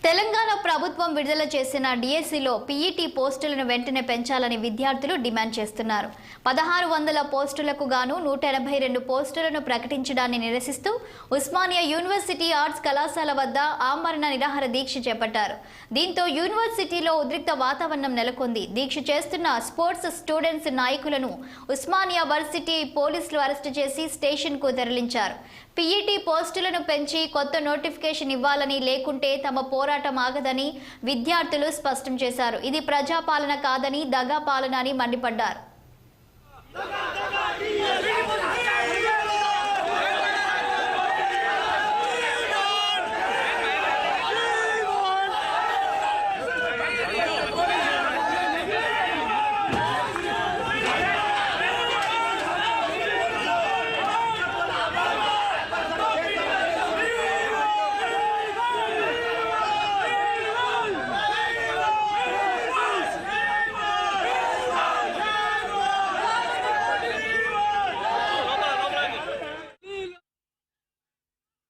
తెలంగాణ ప్రభుత్వం విడుదల చేసిన డిఎస్సిలో పీఈటీ పోస్టులను వెంటనే పెంచాలని విద్యార్థులు డిమాండ్ చేస్తున్నారు. 1600 పోస్టులకు గాను 182 పోస్టులను ప్రకటించడాన్ని నిరసిస్తూ ఉస్మానియా యూనివర్సిటీ ఆర్ట్స్ కళాశాల వద్ద ఆమరణ నిరాహార దీక్ష చేపట్టారు. దీంతో యూనివర్సిటీలో ఉద్రిక్త వాతావరణం నెలకొంది. దీక్ష చేస్తున్న స్పోర్ట్స్ స్టూడెంట్స్ నాయకులను ఉస్మానియా వర్సిటీ పోలీసులు అరెస్టు చేసి స్టేషన్కు తరలించారు. పీఈటీ పోస్టులను పెంచి కొత్త నోటిఫికేషన్ ఇవ్వాలని, లేకుంటే తమ పోరాటం ఆగదని విద్యార్థులు స్పష్టం చేశారు. ఇది ప్రజాపాలన కాదని, దగా పాలన అని మండిపడ్డారు.